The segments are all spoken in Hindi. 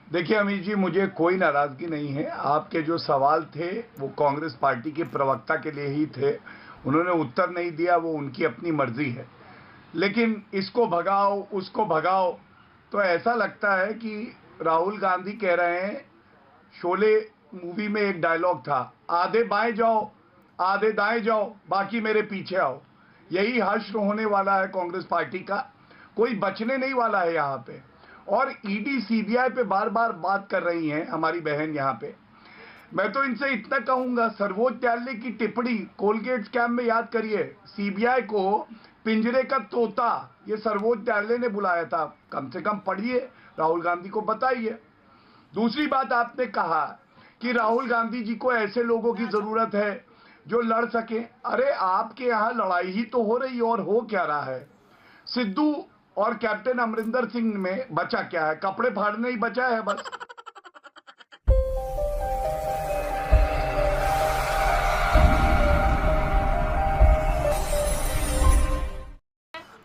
देखिए अमित जी, मुझे कोई नाराजगी नहीं है। आपके जो सवाल थे वो कांग्रेस पार्टी के प्रवक्ता के लिए ही थे। उन्होंने उत्तर नहीं दिया, वो उनकी अपनी मर्जी है। लेकिन इसको भगाओ उसको भगाओ, तो ऐसा लगता है कि राहुल गांधी कह रहे हैं, शोले मूवी में एक डायलॉग था, आधे बाएं जाओ आधे दाएं जाओ, बाकी मेरे पीछे आओ। यही हश्र होने वाला है कांग्रेस पार्टी का। कोई बचने नहीं वाला है यहाँ पे। और ईडी सीबीआई पे बार बार बात कर रही हैं हमारी बहन यहाँ पे। मैं तो इनसे इतना कहूंगा, सर्वोच्च न्यायालय की टिप्पणी कोलगेट स्कैम में याद करिए, सीबीआई को पिंजरे का तोता ये सर्वोच्च न्यायालय ने बुलाया था। कम से कम पढ़िए, राहुल गांधी को बताइए। दूसरी बात, आपने कहा कि राहुल गांधी जी को ऐसे लोगों की जरूरत है जो लड़ सके। अरे आपके यहाँ लड़ाई ही तो हो रही है, और हो क्या रहा है? सिद्धू और कैप्टन अमरिंदर सिंह में बचा क्या है? कपड़े फाड़ने ही बचा है बस।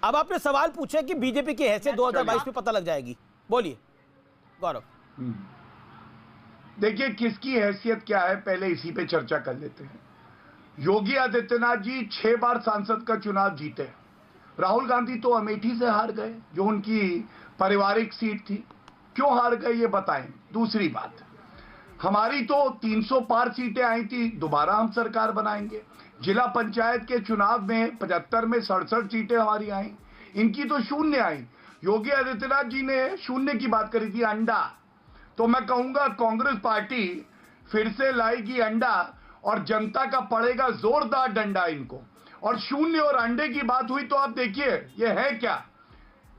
अब आपने सवाल पूछे कि बीजेपी की हैसियत 2022 में पता लग जाएगी। बोलिए गौरव। देखिए किसकी हैसियत क्या है, पहले इसी पे चर्चा कर लेते हैं। योगी आदित्यनाथ जी 6 बार सांसद का चुनाव जीते। राहुल गांधी तो अमेठी से हार गए, जो उनकी पारिवारिक सीट थी। क्यों हार गए ये बताएं। दूसरी बात, हमारी तो 300 पार सीटें आई थी, दोबारा हम सरकार बनाएंगे। जिला पंचायत के चुनाव में 75 में 67 सीटें हमारी आई, इनकी तो शून्य आई। योगी आदित्यनाथ जी ने शून्य की बात करी थी, अंडा। तो मैं कहूंगा कांग्रेस पार्टी फिर से लाएगी अंडा, और जनता का पड़ेगा जोरदार डंडा इनको। और शून्य और अंडे की बात हुई तो आप देखिए ये है क्या।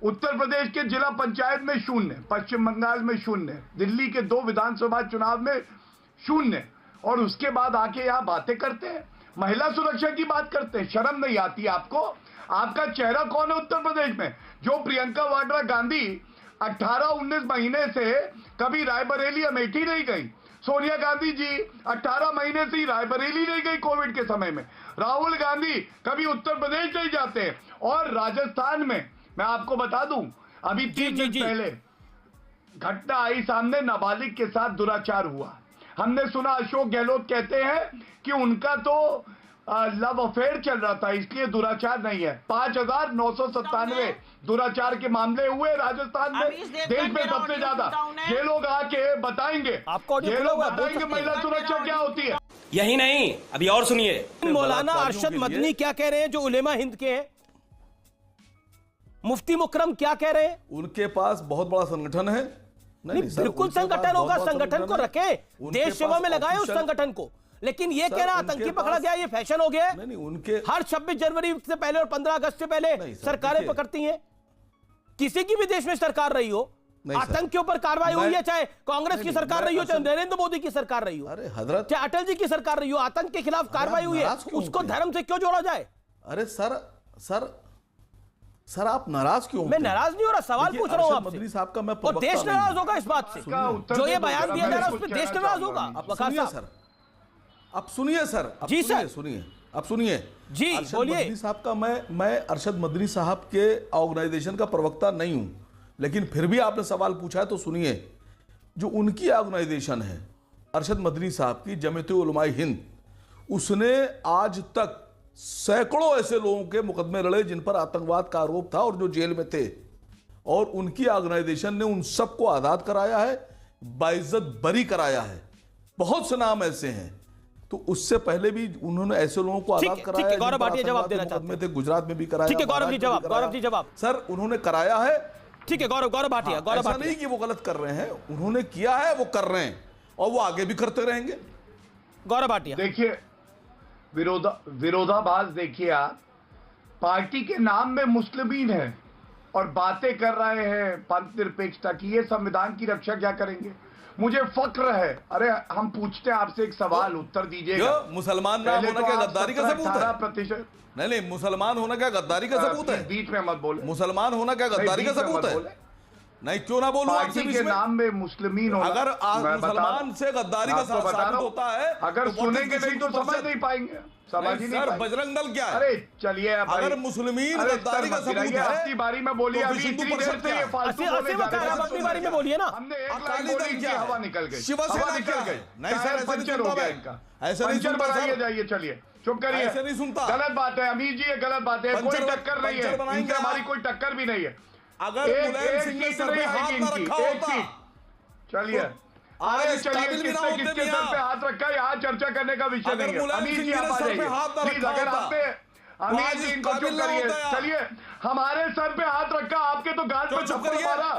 उत्तर प्रदेश के जिला पंचायत में शून्य, पश्चिम बंगाल में शून्य, दिल्ली के 2 विधानसभा चुनाव में शून्य, और उसके बाद आके यहाँ बातें करते हैं, महिला सुरक्षा की बात करते हैं। शर्म नहीं आती आपको? आपका चेहरा कौन है उत्तर प्रदेश में? जो प्रियंका वाड्रा गांधी 18-19 महीने से कभी रायबरेली अमेठी नहीं गई। सोनिया गांधी जी 18 महीने से ही रायबरेली नहीं गई कोविड के समय में। राहुल गांधी कभी उत्तर प्रदेश नहीं जाते। और राजस्थान में मैं आपको बता दूं, अभी 3 दिन पहले घटना आई सामने, नाबालिग के साथ दुराचार हुआ। हमने सुना अशोक गहलोत कहते हैं कि उनका तो लव अफेयर चल रहा था, इसलिए दुराचार नहीं है। 5,997 दुराचार के मामले हुए राजस्थान में, देश में सबसे ज्यादा। ये लोग आके बताएंगे, ये लोग बताएंगे महिला सुरक्षा क्या होती है। यही नहीं, अभी और सुनिए। मौलाना अरशद मदनी क्या कह रहे हैं, जो उलेमा हिंद के हैं? मुफ्ती मुकरम क्या कह रहे हैं? उनके पास बहुत बड़ा संगठन है। नहीं, बिल्कुल संगठन होगा, संगठन को रखे, देश सेवा में लगाए उस संगठन को। लेकिन ये कह रहा आतंकी पकड़ा गया, ये फैशन हो गया है। नहीं, उनके हर 26 जनवरी से पहले और 15 अगस्त से पहले सरकारें पकड़ती हैं। किसी की भी देश में सरकार रही हो, आतंक के ऊपर कार्रवाई हुई है, चाहे कांग्रेस की सरकार रही हो, चाहे नरेंद्र मोदी की सरकार रही हो, अरे हजरत, चाहे अटल जी की सरकार रही हो, आतंक के खिलाफ कार्रवाई हुई है, उसको धर्म से क्यों जोड़ा जाए? अरे सर आप नाराज क्यों? मैं नाराज नहीं हो रहा, सवाल पूछ रहा हूं आपसे। मदनी साहब का मैं और देश नाराज होगा इस बात से, जो ये बयान दिया जा रहा है उस पर देश नाराज होगा। आप सुनिए सर, जी सर, सुनिए जी, बोलिए। मदनी साहब का मैं अरशद मदनी साहब के ऑर्गेनाइजेशन का प्रवक्ता नहीं हूं, लेकिन फिर भी आपने सवाल पूछा है तो सुनिए। जो उनकी ऑर्गेनाइजेशन है अरशद मदनी साहब की, जमीयत उलमाए हिंद, उसने आज तक सैकड़ों ऐसे लोगों के मुकदमे लड़े जिन पर आतंकवाद का आरोप था और जो जेल में थे, और उनकी ऑर्गेनाइजेशन ने उन सबको आजाद कराया है, बाइज्जत बरी कराया है। बहुत से नाम ऐसे हैं। तो उससे पहले भी उन्होंने ऐसे लोगों को आजाद कराया। गौरव भाटिया जवाब देना चाहते थे, गुजरात में भी कराया। ठीक है गौरव जी जवाब। सर उन्होंने कराया है। ठीक है गौरव भाटिया, ऐसा नहीं कि वो गलत कर रहे हैं, उन्होंने किया है, वो कर रहे हैं और वो आगे भी करते रहेंगे। गौरव भाटिया, देखिए विरोधाभास देखिए आप, पार्टी के नाम में मुस्लिमीन है और बातें कर रहे हैं पंथ निरपेक्षता की। ये संविधान की रक्षा क्या करेंगे? मुझे फक्र है। अरे हम पूछते हैं आपसे एक सवाल, उत्तर दीजिएगा। मुसलमान नाम होना क्या गद्दारी का सबूत है? 18%। नहीं, मुसलमान होना क्या गद्दारी का सबूत है? बीच में मत बोले। मुसलमान होना क्या गद्दारी का सबूत है? नहीं, क्यों ना बोलूं आपसे पार्टी बीच के में? नाम में मुस्लिमीन होना, अगर मैं बता मुसलमान से गद्दारी का आपको बता साबित रहा हूं। होता है, अगर तो सुनेंगे नहीं तो 32% समझ नहीं पाएंगे, समझ ही नहीं सर, पाएंगे। बजरंग दल क्या है? अरे चलिए भाई, अगर मुस्लिमीन अरे गद्दारी का सर, सबूत है, अपनी बारी में बोलिए, तो अभी विश्व इतनी हिंदू देर परिषद से क्या ये है? फालतू असीम बोले जा बता रहे रहे हैं। हैं, अपनी बारी में बोलिए ना। हमने एक अकाली लाइन दल बोली क्या कि है? हवा निकल गई, शिवसेना हवा क्या निकल है? गई, नहीं सर, टायर ऐसे नहीं पंचर हो सुनता गया मैं। इनका, ऐसे नहीं पंचर सुनता बनाइए सर। जाइए, चलिए चुप करिए। ऐसे नहीं सुनता। गलत बात है अमीर जी, ये गलत बात है, कोई पंचर टक्कर नहीं पंचर है बनाएंगे इनसे, हमारी आप। कोई टक्कर भी नहीं है। अगर मुलायम सिंह ने सीट सर पे नहीं हाथ आएगी ना इनकी, रखा एक होता, सीट। चलिए तो आज अरे इस चलिए, काबिल भी ना किसने होते किसके भी सर पे आप। हाथ रखा है, यहाँ चर्चा करने का विषय अगर नहीं है। मुलायम अमीर सिंह जी ने आप आ सर पे जाइए हाथ ना प्लीज, रखा अगर होता, आपने अमीर आज जी इस इनको काबिल चुप ना करिए। होता यार। चलिए, हमारे सर पे हाथ रखा, आपके तो गाल क्यों पे चुप थप्पड़ करिए? मारा,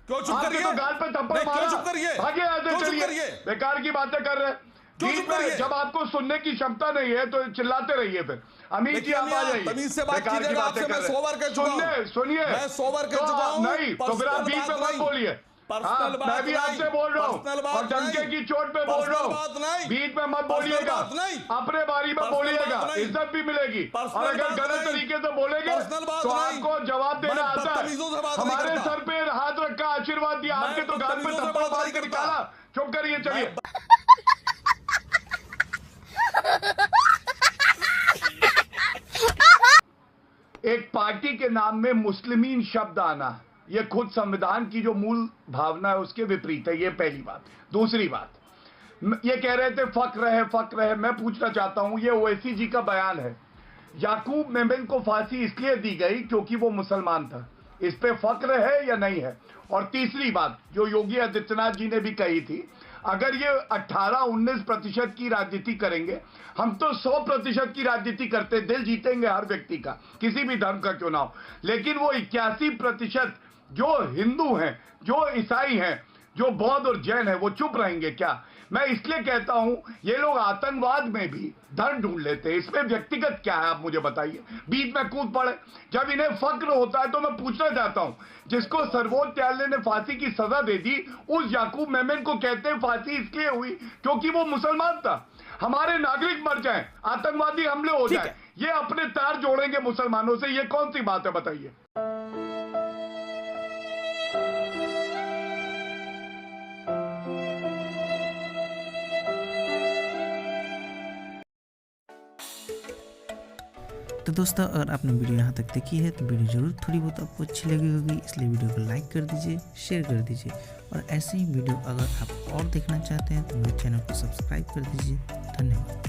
क्यों चुप आपके करिए? तो गाल पे थप्पड़ नहीं, मारा। क्यों चुप करिए? भागे यहाँ से, क्यों चुप चलिए, करिए? बेकार की बातें कर रहे हैं। क्यों बीच चुप में करिए? जब आपको सुनने की क्षमता नहीं है तो चिल्लाते रहिए फिर। अमीर जी देखिए आप आ मियां, जाइए, तमीज से बात बेकार की कीजिएगा, बातें आपसे कर मैं रहे 100 बार कह चुका हूं। सुनिए, मैं 100 बार कह चुका हूं। नहीं तो फिर आप पर्सनल बीच में बात मत नहीं। बोलिए। पर्सनल बात मैं भी नहीं। आपसे बोल रहा हूँ पर्सनल बात और डंके नहीं। की चोट पे बोल रहा पर्सनल बात हूँ, नहीं। बीच में मत पर्सनल बोलिएगा, बात नहीं। अपने बारी में पर्सनल बोलिएगा, बात नहीं। इज्जत भी मिलेगी। पर्सनल और अगर बात गलत नहीं। तरीके से बोलेंगे पर्सनल बात तो नहीं। आपको जवाब देना मैं आता बदतमीजों से है। बात नहीं हमारे करता। सर पे हाथ रखा, आशीर्वाद दिया, मैं आपके तो गाल पे बदतमीजों से थप्पड़ बात मार नहीं के करता। निकाला। चुप करिए, चलिए। एक पार्टी के नाम में मुस्लिमीन शब्द आना, यह खुद संविधान की जो मूल भावना है उसके विपरीत है। यह पहली बात। दूसरी बात, ये कह रहे थे फक्र है। मैं पूछना चाहता हूं, ये ओवैसी जी का बयान है, याकूब मेमन को फांसी इसलिए दी गई क्योंकि वो मुसलमान था, इस पे फक्र है या नहीं है? और तीसरी बात जो योगी आदित्यनाथ जी ने भी कही थी, अगर ये 18-19% की राजनीति करेंगे, हम तो 100% की राजनीति करते, दिल जीतेंगे हर व्यक्ति का, किसी भी धर्म का क्यों ना हो, लेकिन वो 81% जो हिंदू हैं, जो ईसाई हैं, जो बौद्ध और जैन है, वो चुप रहेंगे क्या? मैं इसलिए कहता हूं, ये लोग आतंकवाद में भी धर्म ढूंढ लेते हैं, इसमें व्यक्तिगत क्या है आप मुझे बताइए, बीच में कूद पड़े। जब इन्हें फक्र होता है तो मैं पूछना चाहता हूं, जिसको सर्वोच्च न्यायालय ने फांसी की सजा दे दी, उस याकूब मेमन को कहते हैं फांसी इसलिए हुई क्योंकि वो मुसलमान था। हमारे नागरिक मर जाएं, आतंकवादी हमले हो जाए, ये अपने तार जोड़ेंगे मुसलमानों से, ये कौन सी बात है बताइए? तो दोस्तों, अगर आपने वीडियो यहाँ तक देखी है तो वीडियो जरूर थोड़ी बहुत आपको अच्छी लगी होगी, इसलिए वीडियो को लाइक कर दीजिए, शेयर कर दीजिए। और ऐसे ही वीडियो अगर आप और देखना चाहते हैं तो मेरे चैनल को सब्सक्राइब कर दीजिए। धन्यवाद।